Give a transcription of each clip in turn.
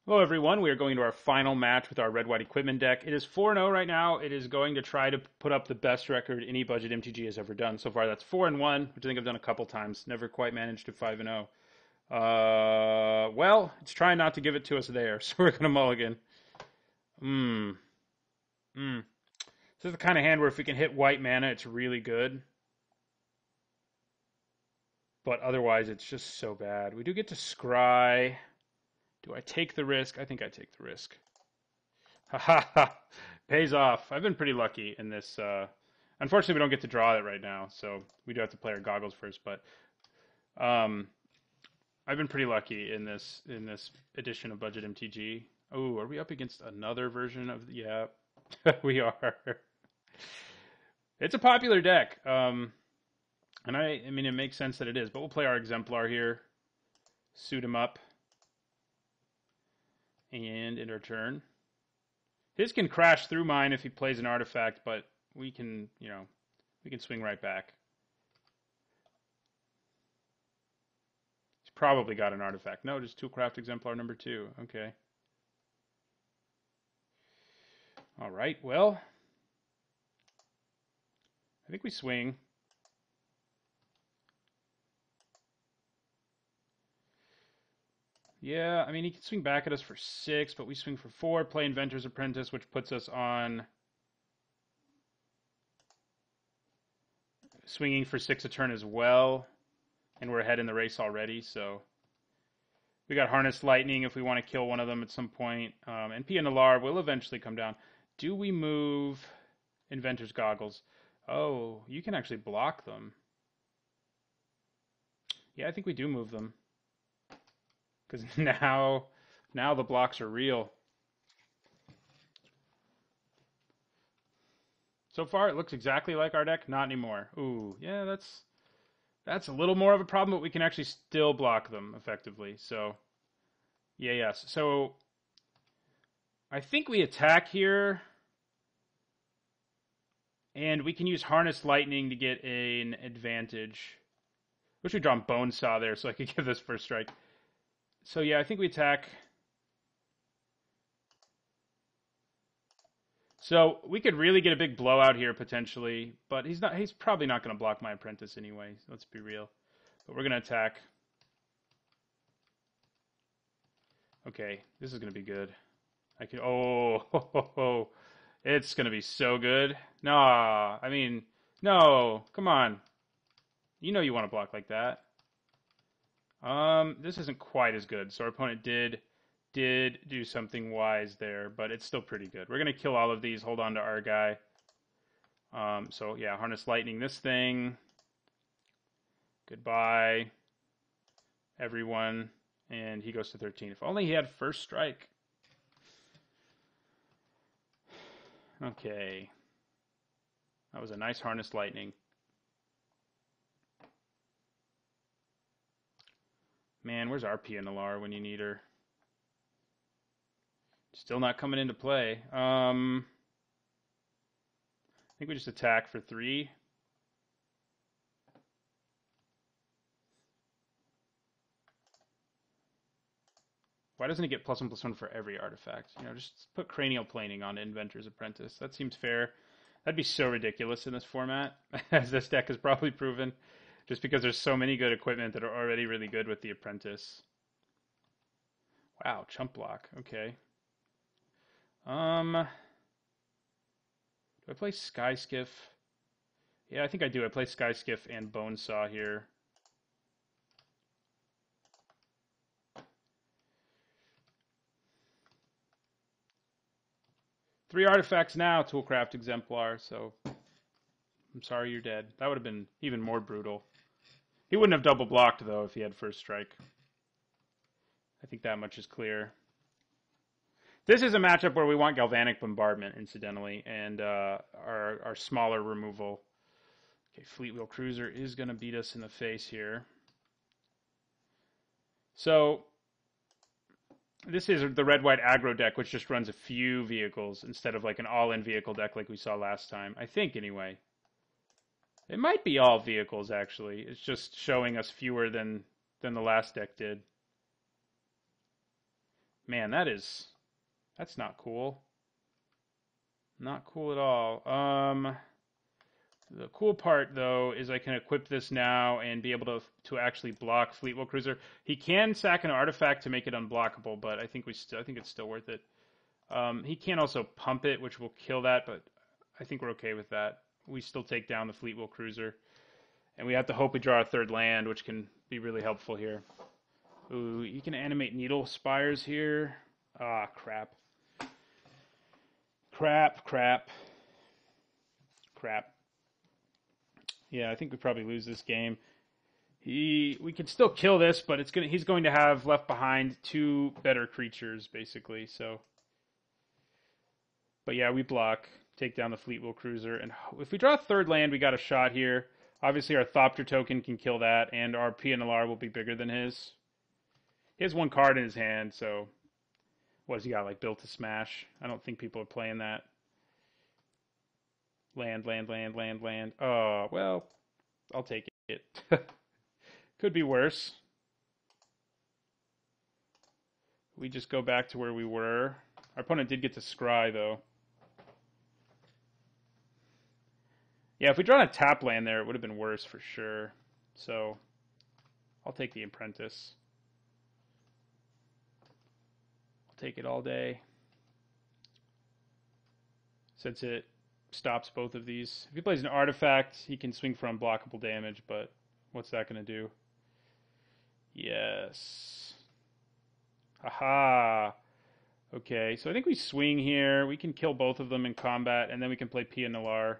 Hello, everyone. We are going to our final match with our red-white equipment deck. It is 4-0 right now. It is going to try to put up the best record any budget MTG has ever done. So far, that's 4-1, which I think I've done a couple times. Never quite managed to 5-0. Well, it's trying not to give it to us there, so we're going to mulligan. Hmm. Hmm. This is the kind of hand where if we can hit white mana, it's really good. But otherwise, it's just so bad. We do get to scry. Do I take the risk? I think I take the risk. Ha ha ha. Pays off. I've been pretty lucky in this. Unfortunately, we don't get to draw it right now, so we do have to play our goggles first. But um, I've been pretty lucky in this edition of Budget MTG. Oh, are we up against another version of? Yeah, we are. It's a popular deck, and I mean it makes sense that it is. But we'll play our exemplar here, suit him up, and end our turn. His can crash through mine if he plays an artifact, but we can, we can swing right back. He's probably got an artifact. No, just Toolcraft Exemplar number 2. Okay. All right, well, I think we swing. Yeah, I mean, he can swing back at us for 6, but we swing for 4, play Inventor's Apprentice, which puts us on swinging for 6 a turn as well, and we're ahead in the race already, so we got Harness Lightning if we want to kill one of them at some point, and Pia Nalar will eventually come down. Do we move Inventor's Goggles? Oh, you can actually block them. Yeah, I think we do move them. Because now the blocks are real. So far, it looks exactly like our deck. Not anymore. Ooh, yeah, that's a little more of a problem, but we can actually still block them effectively. So, yeah, yes. So, I think we attack here, and we can use Harness Lightning to get an advantage. Wish we'd drawn Bone Saw there so I could give this first strike. So, yeah, I think we attack. So we could really get a big blowout here potentially, but he's probably not going to block my apprentice anyway. Let's be real. But we're going to attack. Okay, this is going to be good. I can oh, it's going to be so good. Nah, I mean, no, come on. You know you want to block like that. This isn't quite as good. So our opponent did do something wise there, but it's still pretty good. We're gonna kill all of these. Hold on to our guy. So yeah, Harness Lightning this thing. Goodbye, everyone. And he goes to 13. If only he had first strike. Okay. That was a nice Harness Lightning. Man, where's our Pia Nalar when you need her? Still not coming into play. I think we just attack for 3. Why doesn't he get +1/+1 for every artifact? Just put Cranial Planing on Inventor's Apprentice. That seems fair. That'd be so ridiculous in this format, as this deck has probably proven, just because there's so many good equipment that are already really good with the Apprentice. Wow, Chump Block. Okay. Do I play Sky Skiff? Yeah, I think I do. I play Sky Skiff and Bone Saw here. Three artifacts now, Toolcraft Exemplar, so I'm sorry you're dead. That would have been even more brutal. He wouldn't have double blocked, though, if he had first strike. I think that much is clear. This is a matchup where we want Galvanic Bombardment, incidentally, and our smaller removal. Okay, Fleetwheel Cruiser is going to beat us in the face here. So, this is the red-white aggro deck, which just runs a few vehicles instead of like an all-in vehicle deck like we saw last time. I think, anyway. It might be all vehicles, actually. It's just showing us fewer than the last deck did. Man, that's not cool. Not cool at all. The cool part though is I can equip this now and be able to actually block Fleetwheel Cruiser. He can sack an artifact to make it unblockable, but I think I think it's still worth it. He can also pump it, which will kill that, but I think we're okay with that. We still take down the Fleetwheel Cruiser, and we have to hope we draw a third land, which can be really helpful here. Ooh, you can animate Needle Spires here. Ah, crap. Crap. Yeah, I think we probably lose this game. We can still kill this, but he's going to have left behind two better creatures, basically. So, but yeah, we block, take down the Fleetwheel Cruiser, and if we draw a third land, we got a shot here. Obviously, our Thopter token can kill that, and our PNLR will be bigger than his. He has one card in his hand, so what has he got, like Built to Smash? I don't think people are playing that. Land. Oh, well, I'll take it. Could be worse. We just go back to where we were. Our opponent did get to scry, though. Yeah, if we drawn a tap land there, it would have been worse for sure. So, I'll take the Apprentice. I'll take it all day. Since it stops both of these. If he plays an artifact, he can swing for unblockable damage, but what's that going to do? Yes. Haha. Okay, so I think we swing here. We can kill both of them in combat, and then we can play PNLR.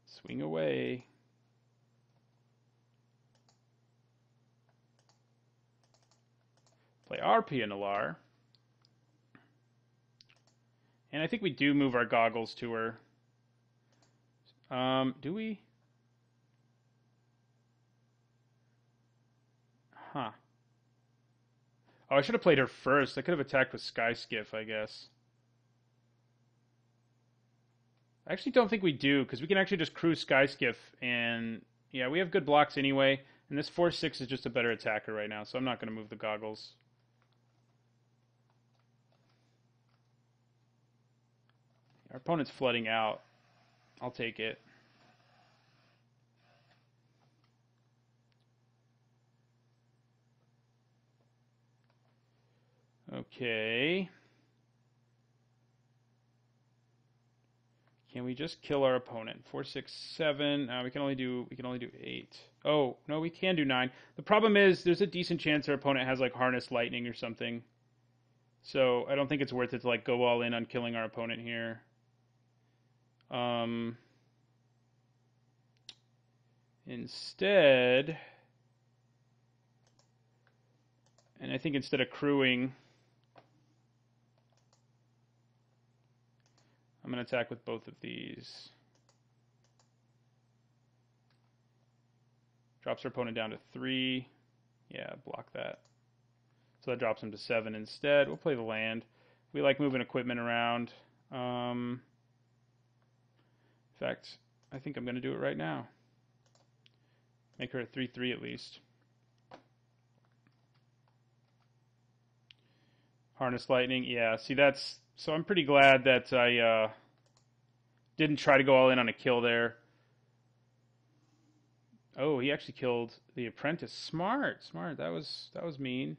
Swing away. Play our PNLR. And I think we do move our goggles to her. Do we? Huh. Oh, I should have played her first. I could have attacked with Sky Skiff, I guess. I actually don't think we do, because we can actually just cruise Sky Skiff, and yeah, we have good blocks anyway, and this 4/6 is just a better attacker right now, so I'm not going to move the goggles. Our opponent's flooding out. I'll take it. Okay. Can we just kill our opponent? 4, 6, 7. We can only do 8. Oh, no, we can do 9. The problem is there's a decent chance our opponent has like Harness Lightning or something. So I don't think it's worth it to like go all in on killing our opponent here. Instead, and I think instead of crewing, I'm going to attack with both of these. Drops our opponent down to 3. Yeah, block that. So that drops him to 7 instead. We'll play the land. We like moving equipment around. In fact, I think I'm going to do it right now. Make her a 3/3 at least. Harness Lightning. Yeah, see that's... So I'm pretty glad that I didn't try to go all in on a kill there. Oh, he actually killed the Apprentice. Smart. That was mean.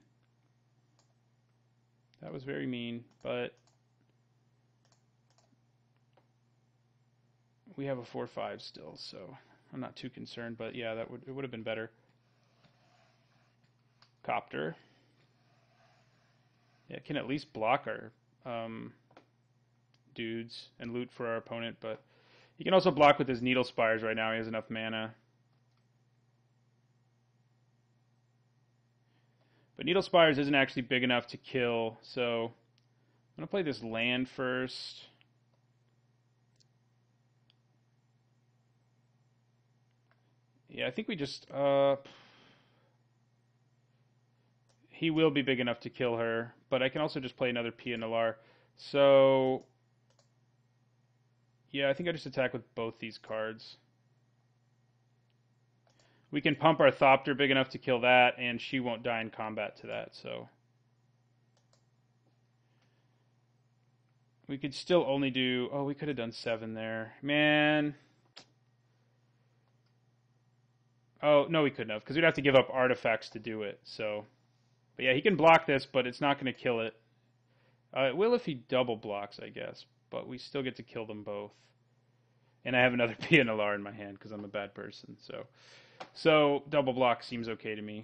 That was very mean, but we have a 4/5 still, so I'm not too concerned. But yeah, it would have been better. Copter. Yeah, it can at least block our dudes and loot for our opponent, but he can also block with his Needle Spires right now. He has enough mana. But Needle Spires isn't actually big enough to kill, so I'm going to play this land first. Yeah, I think we just... he will be big enough to kill her, but I can also just play another PNLR. So... yeah, I think I just attack with both these cards. We can pump our Thopter big enough to kill that, and she won't die in combat to that, so. We could still only do... Oh, we could have done 7 there. Man. Oh, no, we couldn't have, because we'd have to give up artifacts to do it, so. But yeah, he can block this, but it's not going to kill it. It will if he double blocks, I guess, but we still get to kill them both. And I have another PNLR in my hand because I'm a bad person, so. So, double block seems okay to me.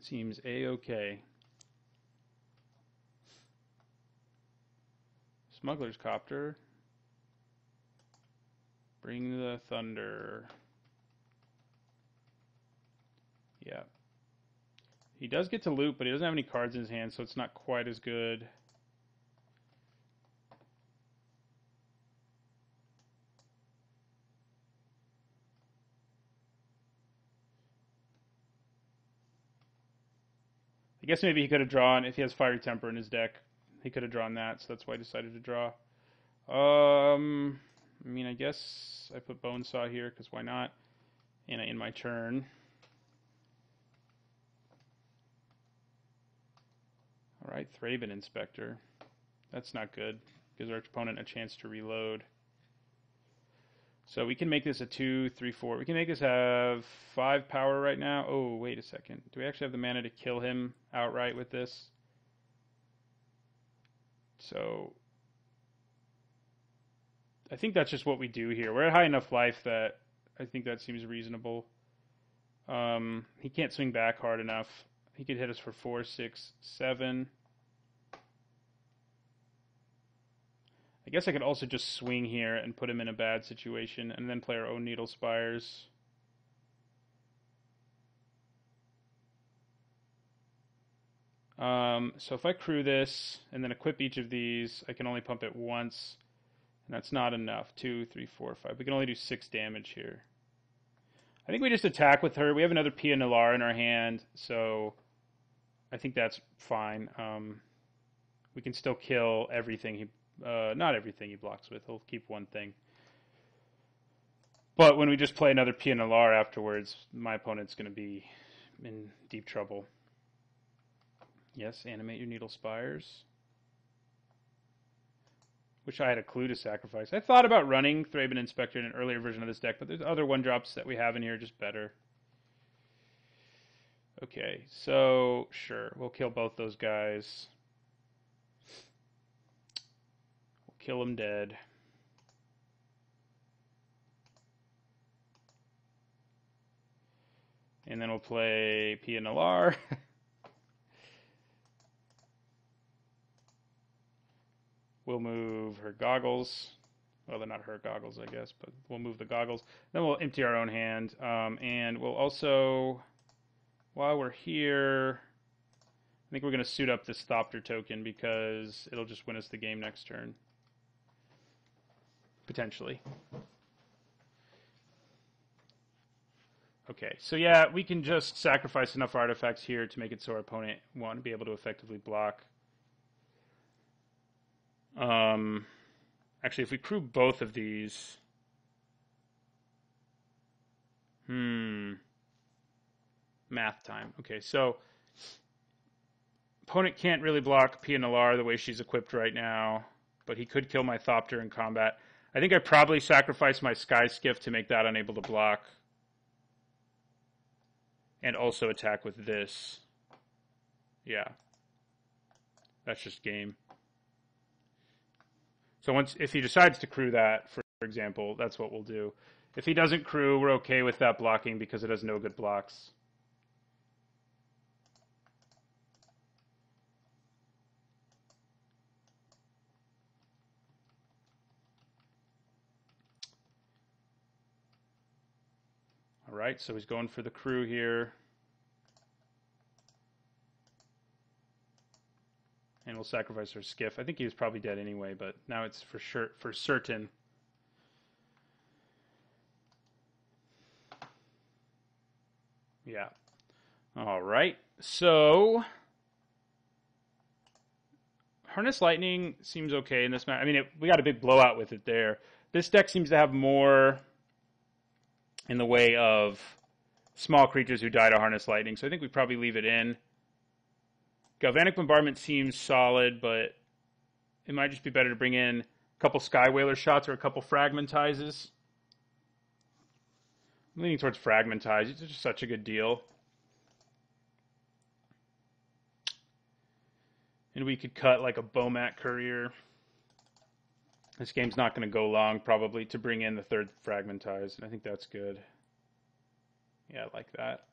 Seems A-okay. Smuggler's Copter. Bring the thunder. Yeah. He does get to loot, but he doesn't have any cards in his hand, so it's not quite as good. I guess maybe he could have drawn, if he has Fiery Temper in his deck, he could have drawn that, so that's why I decided to draw. I mean, I guess I put Bonesaw here, because why not? And I end my turn. Alright, Thraben Inspector. That's not good. Gives our opponent a chance to reload. So we can make this a 2, 3, 4. We can make this have 5 power right now. Oh, wait a second. Do we actually have the mana to kill him outright with this? So I think that's just what we do here. We're at high enough life that I think that seems reasonable. He can't swing back hard enough. He could hit us for 4, 6, 7. I guess I could also just swing here and put him in a bad situation and then play our own Needle Spires. So if I crew this and then equip each of these, I can only pump it once. And that's not enough. 2, 3, 4, 5. We can only do 6 damage here. I think we just attack with her. We have another Pia Nalar in our hand, so I think that's fine. We can still kill everything he... not everything he blocks with. He'll keep one thing. But when we just play another Pia Nalar afterwards, my opponent's going to be in deep trouble. Yes, animate your Needle Spires. Wish I had a clue to sacrifice. I thought about running Thraben Inspector in an earlier version of this deck, but there's other 1-drops that we have in here just better. Okay, so sure, we'll kill both those guys. We'll kill them dead. And then we'll play Pia Nalar. We'll move her goggles. Well, they're not her goggles, I guess, but we'll move the goggles. Then we'll empty our own hand. And we'll also, while we're here, I think we're going to suit up this Thopter token because it'll just win us the game next turn. Potentially. Okay, so yeah, we can just sacrifice enough artifacts here to make it so our opponent won't be able to effectively block. Actually, if we crew both of these... Math time. Okay, so... Opponent can't really block Pia Nalar the way she's equipped right now, but he could kill my Thopter in combat. I think I probably sacrificed my Sky Skiff to make that unable to block. And also attack with this. Yeah. That's just game. So if he decides to crew that, for example, that's what we'll do. If he doesn't crew, we're okay with that blocking because it has no good blocks. All right, so he's going for the crew here. And we'll sacrifice our Skiff. I think he was probably dead anyway, but now it's for sure, for certain. Yeah. All right. So Harness Lightning seems okay in this match. I mean, we got a big blowout with it there. This deck seems to have more in the way of small creatures who die to Harness Lightning. So I think we probably leave it in. Galvanic Bombardment seems solid, but it might just be better to bring in a couple Sky Whaler shots or a couple Fragmentizes. I'm leaning towards Fragmentize. It's just such a good deal. And we could cut like a Bomat Courier. This game's not going to go long, probably, to bring in the third Fragmentize. And I think that's good. Yeah, I like that.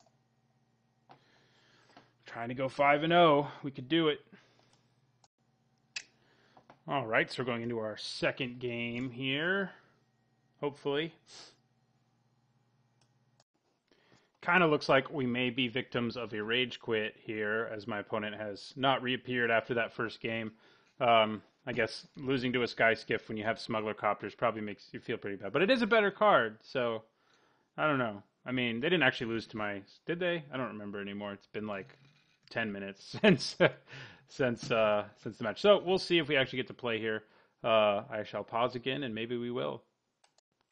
Trying to go 5-0. We could do it. All right, so we're going into our second game here. Hopefully. Kind of looks like we may be victims of a rage quit here, as my opponent has not reappeared after that first game. I guess losing to a Sky Skiff when you have Smuggler Copters probably makes you feel pretty bad. But it is a better card, so I don't know. I mean, they didn't actually lose to my... Did they? I don't remember anymore. It's been like 10 minutes since the match. So we'll see if we actually get to play here. I shall pause again, and maybe we will.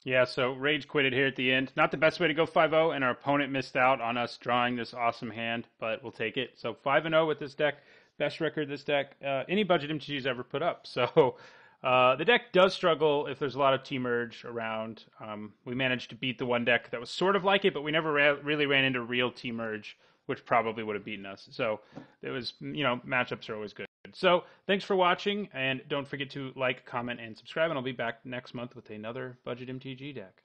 Yeah, so Rage quitted here at the end. Not the best way to go 5-0, and our opponent missed out on us drawing this awesome hand, but we'll take it. So 5-0 with this deck. Best record this deck any budget MTG's ever put up. So the deck does struggle if there's a lot of T-Merge around. We managed to beat the one deck that was sort of like it, but we never really ran into real T-Merge, which probably would have beaten us. So it was, matchups are always good. So thanks for watching, and don't forget to like, comment, and subscribe, and I'll be back next month with another Budget MTG deck.